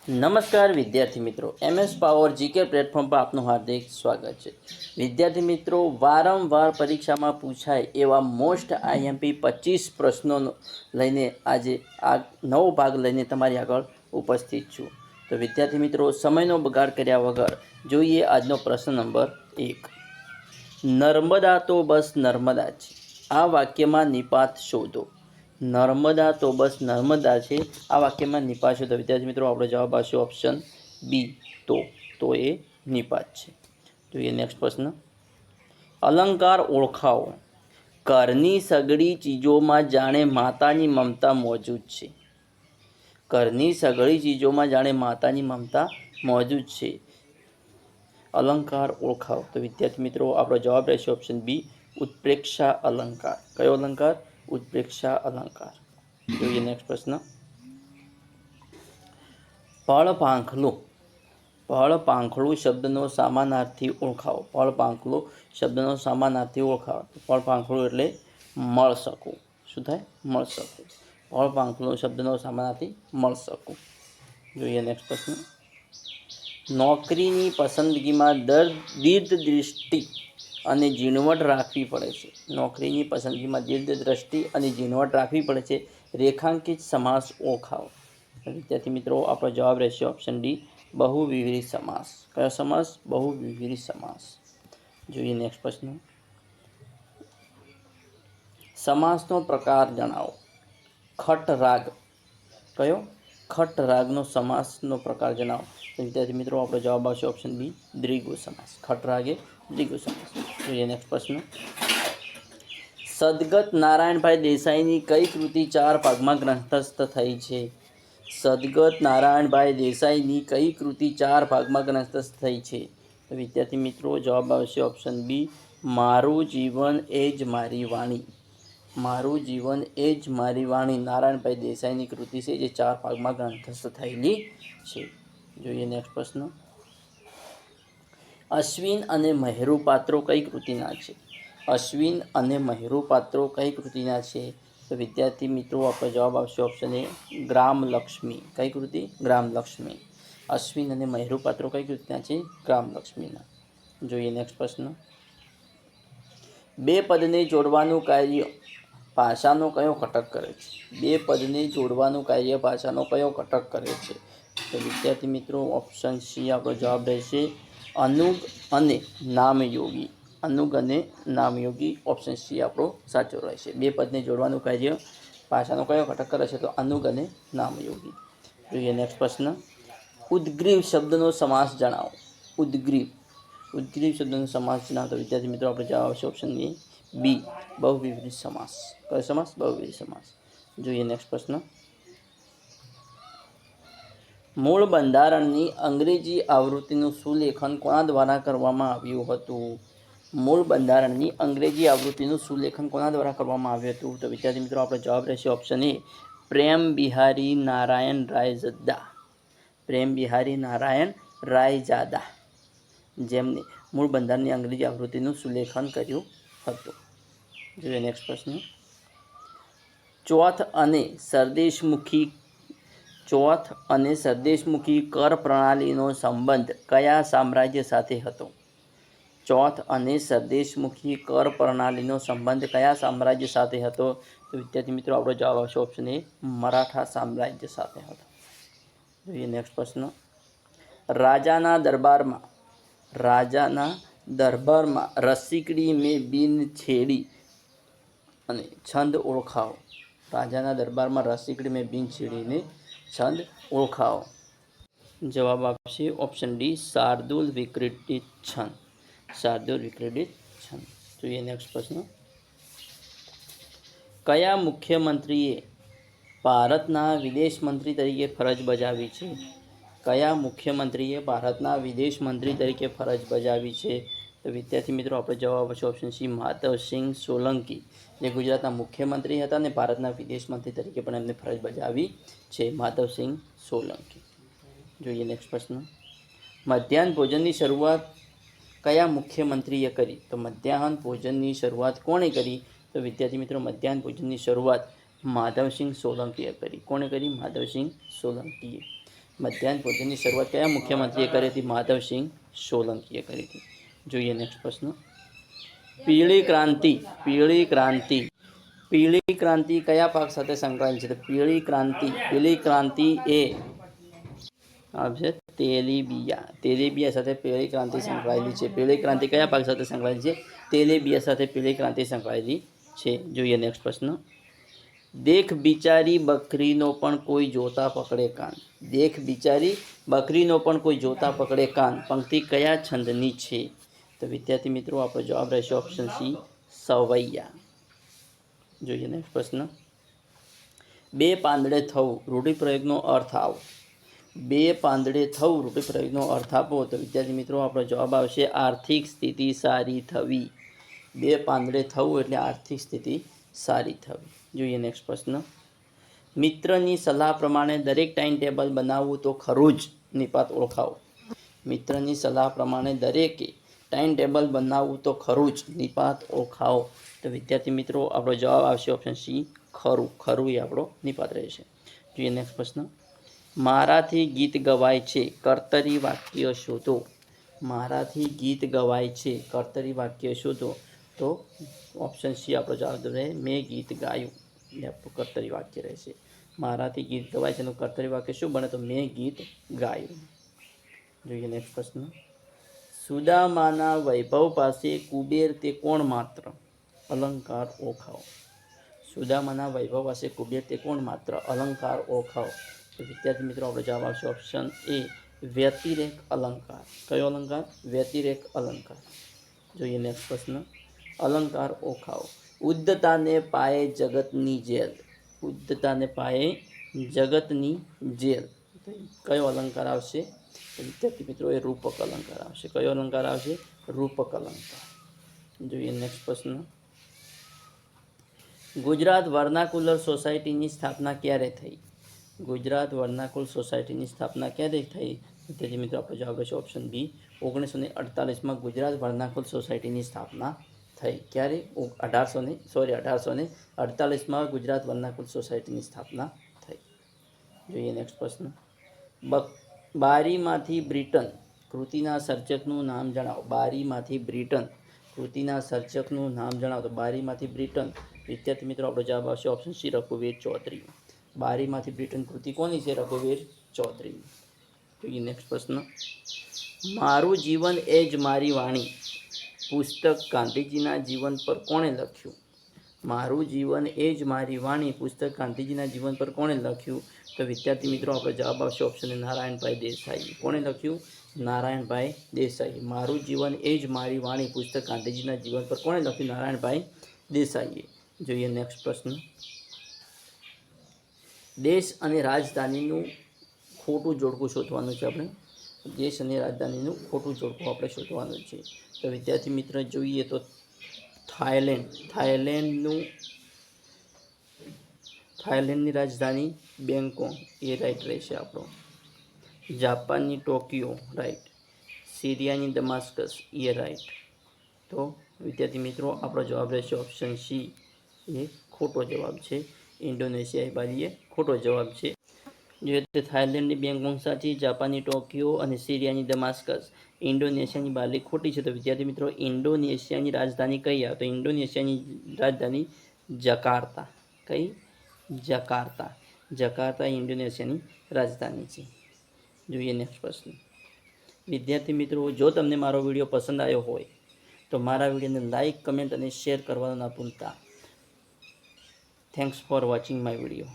નમસ્કાર વિદ્યાર્થી મિત્રો, MS પાવર જીકે પ્લેટફોર્મ પર આપનું હાર્દિક સ્વાગત છે. વિદ્યાર્થી મિત્રો, વારંવાર પરીક્ષામાં પૂછાય એવા મોસ્ટ IMP 25 પ્રશ્નો લઈને આજે આ નવો ભાગ લઈને તમારી આગળ ઉપસ્થિત છું. તો વિદ્યાર્થી મિત્રો, સમયનો બગાડ કર્યા વગર જોઈએ આજનો પ્રશ્ન નંબર 1. નર્મદા તો બસ નર્મદા છે, આ વાક્યમાં નિપાત શોધો. નર્મદા તો બસ નર્મદા છે, આ વાક્યમાં નિપાત શોધો. વિદ્યાર્થી મિત્રો, આપણો જવાબ આવશે ઓપ્શન બી, તો એ નિપાત છે. જોઈએ નેક્સ્ટ પ્રશ્ન. અલંકાર ઓળખાવો. ઘરની સઘળી ચીજોમાં જાણે માતાની મમતા મોજૂદ છે. ઘરની સઘળી ચીજોમાં જાણે માતાની મમતા મોજૂદ છે. અલંકાર ઓળખાવો. તો વિદ્યાર્થી મિત્રો, આપણો જવાબ રહેશે ઓપ્શન બી, ઉત્પ્રેક્ષા અલંકાર. કયો અલંકાર? ઉત્પ્રેક્ષા અલંકાર. જોઈએ નેક્સ્ટ પ્રશ્ન. ફળપાંખલું. ફળપાંખલું શબ્દનો સમાનાર્થી ઓળખાવો. ફળપાંખલું શબ્દનો સમાનાર્થી ઓળખાવો. ફળપાંખલું એટલે મળસકું. શું થાય? મળસકું. ફળપાંખલું શબ્દનો સમાનાર્થી મળસકું. જોઈએ નેક્સ્ટ પ્રશ્ન. નોકરીની પસંદગીમાં દીર્ઘદૃષ્ટિ અને ઝીણવટ રાખવી પડે છે. નોકરીની પસંદગીમાં દીર્ઘદૃષ્ટિ અને ઝીણવટ રાખવી પડે છે. રેખાંકિત સમાસ ઓળખાવો. વિદ્યાર્થી મિત્રો, આપણો જવાબ રહેશે ઓપ્શન ડી, બહુવિધ સમાસ. કયો સમાસ? બહુવિધ સમાસ. જોઈએ નેક્સ્ટ પ્રશ્ન. સમાસનો પ્રકાર જણાવો. ખટરાગ. કયો? ખટરાગનો સમાસનો પ્રકાર જણાવો. તો વિદ્યાર્થી મિત્રો, આપણો જવાબ આવશે ઓપ્શન બી, દ્વિગુ સમાસ. ખટરાગ એ દ્વિગુ સમાસ. જોઈએ નેક્સ્ટ પ્રશ્ન. સદગત નારાયણભાઈ દેસાઈની કઈ કૃતિ 4 ભાગમાં ગ્રંથસ્થ થઈ છે? સદગત નારાયણભાઈ દેસાઈની કઈ કૃતિ 4 ભાગમાં ગ્રંથસ્થ થઈ છે? તો વિદ્યાર્થી મિત્રો, જવાબ આવશે ઓપ્શન બી, મારું જીવન એ જ મારી વાણી. મારું જીવન એ જ મારી વાણી નારાયણભાઈ દેસાઈની કૃતિ છે, જે 4 ભાગમાં ગ્રંથસ્થ થયેલી છે. જોઈએ નેક્સ્ટ પ્રશ્ન. અશ્વિન અને મહેરુ પાત્રો કઈ કૃતિના છે? અશ્વિન અને મહેરુ પાત્રો કઈ કૃતિના છે? તો વિદ્યાર્થી મિત્રો, આપણો જવાબ આવશે ઓપ્શન એ, ગ્રામલક્ષ્મી. કઈ કૃતિ? ગ્રામલક્ષ્મી. અશ્વિન અને મહેરુ પાત્રો કઈ કૃતિના છે? ગ્રામલક્ષ્મીના. જોઈએ નેક્સ્ટ પ્રશ્ન. બે પદને જોડવાનું કાર્ય ભાષાનો કયો ઘટક કરે છે? બે પદને જોડવાનું કાર્ય ભાષાનો કયો ઘટક કરે છે? તો વિદ્યાર્થી મિત્રો, ઓપ્શન સી આપણો જવાબ રહેશે, અનુગ અને નામયોગી. અનુગ અને નામયોગી. ઓપ્શન સી આપણો સાચો રહેશે. બે પદને જોડવાનું કાર્ય ભાષાનો કયો ઘટક કરે છે? તો અનુગ અને નામયોગી. જોઈએ નેક્સ્ટ પ્રશ્ન. ઉદ્ગ્રીવ શબ્દનો સમાસ જણાવો. ઉદ્ગ્રીવ. ઉદ્ગ્રીવ શબ્દનો સમાસ જણાવો. તો વિદ્યાર્થી મિત્રો, આપણે જવાબ આવશે ઓપ્શન એ, બી, બહુવિધ સમાસ. કયો સમાસ? બહુવિધ સમાસ. જોઈએ નેક્સ્ટ પ્રશ્ન. મૂળ બંધારણની અંગ્રેજી આવૃત્તિનું સુલેખન કોના દ્વારા કરવામાં આવ્યું હતું? મૂળ બંધારણની અંગ્રેજી આવૃત્તિનું સુલેખન કોના દ્વારા કરવામાં આવ્યું હતું? તો વિદ્યાર્થી મિત્રો, આપણો જવાબ રહેશે ઓપ્શન એ, પ્રેમ બિહારી નારાયણ રાયઝાદા. પ્રેમ બિહારી નારાયણ રાયઝાદા, જેમને મૂળ બંધારણની અંગ્રેજી આવૃત્તિનું સુલેખન કર્યું હતું. જોઈએ નેક્સ્ટ પ્રશ્ન. ચોથ અને સરદેશમુખી કર પ્રણાલીનો સંબંધ કયા સામ્રાજ્ય સાથે હતો? ચોથ અને સરદેશમુખી કર પ્રણાલીનો સંબંધ કયા સામ્રાજ્ય સાથે હતો? તો વિદ્યાર્થી મિત્રો, આપણો જવાબ આવશે ઓપ્શન એ, મરાઠા સામ્રાજ્ય સાથે હતો. જોઈએ નેક્સ્ટ પ્રશ્ન. રાજાના દરબારમાં રસિકડી મેં બિન છેડી અને છંદ ઓળખાવો. રાજાના દરબારમાં રસિકડી મેં બિન છેડીને છંદ ઓળખાવો. જવાબ આપશે ઓપ્શન ડી, શાર્દુલ વિક્રીડિત છંદ. શાર્દુલ વિક્રીડિત છંદ. જોઈએ નેક્સ્ટ પ્રશ્ન. કયા મુખ્યમંત્રીએ ભારતના વિદેશ મંત્રી તરીકે ફરજ બજાવી છે? કયા મુખ્યમંત્રીએ ભારતના વિદેશ મંત્રી તરીકે ફરજ બજાવી છે? તો વિદ્યાર્થી મિત્રો, આપણો જવાબ આવશે ઓપ્શન સી, માધવસિંહ સોલંકી, જે ગુજરાતના મુખ્યમંત્રી હતા અને ભારતના વિદેશ મંત્રી તરીકે પણ એમને ફરજ બજાવી છે. માધવસિંહ સોલંકી. જોઈએ નેક્સ્ટ પ્રશ્ન. મધ્યાહન ભોજનની શરૂઆત કયા મુખ્યમંત્રીએ કરી? તો મધ્યાહન ભોજનની શરૂઆત કોણે કરી? તો વિદ્યાર્થી મિત્રો, મધ્યાહન ભોજનની શરૂઆત માધવસિંહ સોલંકીએ કરી. કોણે કરી? માધવસિંહ સોલંકીએ. મધ્યાહન ભોજનની શરૂઆત કયા મુખ્યમંત્રીએ કરી હતી? માધવસિંહ સોલંકીએ કરી હતી. જોઈએ નેક્સ્ટ પ્રશ્ન. પીળી ક્રાંતિ પીળી ક્રાંતિ કયા પાક સાથે સંકળાયેલ છે? તો પીળી ક્રાંતિ એ આવશે તેલીબિયા સાથે પીળી ક્રાંતિ સંકળાયેલી છે. પીળી ક્રાંતિ કયા પાક સાથે સંકળાયેલી છે? તેલીબિયા સાથે પીળી ક્રાંતિ સંકળાયેલી છે. જોઈએ નેક્સ્ટ પ્રશ્ન. દેખ બિચારી બકરીનો પણ કોઈ જોતા પકડે કાન. દેખ બિચારી બકરીનો પણ કોઈ જોતા પકડે કાન પંક્તિ કયા છંદની છે? તો વિદ્યાર્થી મિત્રો આપણો જવાબ રહેશે ઓપ્શન સી, સવૈયા. જોઈએ નેક્સ્ટ પ્રશ્ન. બે પાંદડે થવું રૂઢિપ્રયોગનો અર્થ આવો. બે પાંદડે થવું રૂઢિપ્રયોગનો અર્થ આપો તો વિદ્યાર્થી મિત્રો આપણો જવાબ આવશે આર્થિક સ્થિતિ સારી થવી. બે પાંદડે થવું એટલે આર્થિક સ્થિતિ સારી થવી. જોઈએ નેક્સ્ટ પ્રશ્ન. મિત્રની સલાહ પ્રમાણે દરેક ટાઈમ ટેબલ બનાવવું તો ખરું જ નિપાત ઓળખાવો. મિત્રની સલાહ પ્રમાણે દરેકે ટાઈમ ટેબલ બનાવવું તો ખરું જ નિપાત ઓળખાવો. તો વિદ્યાર્થી મિત્રો આપણો જવાબ આવશે ઓપ્શન સી, ખરું એ આપણો નિપાત રહેશે. જોઈએ નેક્સ્ટ પ્રશ્ન. મારાથી ગીત ગવાય છે કર્તરી વાક્ય શોધો. મારાથી ગીત ગવાય છે કર્તરી વાક્ય શોધો તો ઓપ્શન સી આપણો જવાબ રહે, મેં ગીત ગાયું એ આપણું કર્તરી વાક્ય રહેશે. મારાથી ગીત ગવાય છે એનું કર્તરી વાક્ય શું બને? તો મેં ગીત ગાયું. જોઈએ નેક્સ્ટ પ્રશ્ન. સુદામાના વૈભવ પાસે કુબેર તે કોણ માત્ર? અલંકાર ઓળખાવો. સુદામાના વૈભવ પાસે કુબેર તે કોણ માત્ર? અલંકાર ઓળખાવો. તો વિદ્યાર્થી મિત્રો આપણો જવાબ આવશે ઓપ્શન એ, વ્યતિરેક અલંકાર. કયો અલંકાર? વ્યતિરેક અલંકાર. જોઈએ નેક્સ્ટ પ્રશ્ન. અલંકાર ઓળખાવો. ઉદ્ધતાને પાયે જગતની જેલ. ઉદ્ધતાને પાયે જગતની જેલ. કયો અલંકાર આવશે? વિદ્યાર્થી મિત્રો એ રૂપક અલંકાર આવશે. કયો અલંકાર આવશે? રૂપક અલંકાર. જોઈએ નેક્સ્ટ પ્રશ્ન. ગુજરાત વર્નાકુલર સોસાયટીની સ્થાપના ક્યારે થઈ? ગુજરાત વર્નાકુલર સોસાયટીની સ્થાપના ક્યારે થઈ? વિદ્યાર્થી મિત્રો આપણો જવાબ રહેશે ઓપ્શન બી, 1948માં ગુજરાત વર્નાકુલર સોસાયટીની સ્થાપના થઈ. ક્યારે? 1848માં ગુજરાત વર્નાકુલર સોસાયટીની સ્થાપના થઈ. જોઈએ નેક્સ્ટ પ્રશ્ન. બારીમાંથી બ્રિટન કૃતિના સર્જકનું નામ જણાવો. બારીમાંથી બ્રિટન કૃતિના સર્જકનું નામ જણાવો. તો બારીમાંથી બ્રિટન વિદ્યાર્થી મિત્રો આપણો જવાબ આવશે ઓપ્શન સી, રઘુવીર ચૌધરી. બારીમાંથી બ્રિટન કૃતિ કોની છે? રઘુવીર ચૌધરી. જોઈએ નેક્સ્ટ પ્રશ્ન. મારું જીવન એ જ મારી વાણી પુસ્તક ગાંધીજીના જીવન પર કોણે લખ્યું? મારું જીવન એ જ મારી વાણી પુસ્તક ગાંધીજીના જીવન પર કોણે લખ્યું? તો વિદ્યાર્થી મિત્રો આપણો જવાબ આવશે ઓપ્શન નારાયણભાઈ દેસાઈ. કોણે લખ્યું? નારાયણભાઈ દેસાઈ. મારું જીવન એ જ મારી વાણી પુસ્તક ગાંધીજીના જીવન પર કોણે લખ્યું? નારાયણભાઈ દેસાઈએ. જોઈએ નેક્સ્ટ પ્રશ્ન. દેશ અને રાજધાનીનું ખોટું જોડકું શોધવાનું છે આપણે. દેશ અને રાજધાનીનું ખોટું જોડકું આપણે શોધવાનું છે. તો વિદ્યાર્થી મિત્ર જોઈએ તો થાઈલેન્ડની રાજધાની બેંકોક એ રાઈટ રહેશે આપણો. જાપાનની ટોક્યો રાઈટ. સિરિયાની દમાસ્કસ એ રાઈટ. તો વિદ્યાર્થી મિત્રો આપણો જવાબ રહેશે ઓપ્શન સી એ ખોટો જવાબ છે. ઇન્ડોનેશિયા એ બાજુ એ ખોટો જવાબ છે. જે તે થાઈલેન્ડની બેંકોક સાચી, જાપાનની ટોક્યો અને સિરિયાની દમાસ્કસ ઇન્ડોનેશિયાની બાલી ખોટી છે. તો વિદ્યાર્થી મિત્રો ઇન્ડોનેશિયાની રાજધાની કઈ આવે? તો ઇન્ડોનેશિયાની રાજધાની જકાર્તા. કઈ? જકાર્તા ઇન્ડોનેશિયાની રાજધાની છે. જોઈએ નેક્સ્ટ પ્રશ્ન. વિદ્યાર્થી મિત્રો જો તમને મારો વિડીયો પસંદ આવ્યો હોય તો મારા વિડીયોને લાઇક, કમેન્ટ અને શેર કરવાનું ના ભૂલતા. Thanks for watching my video.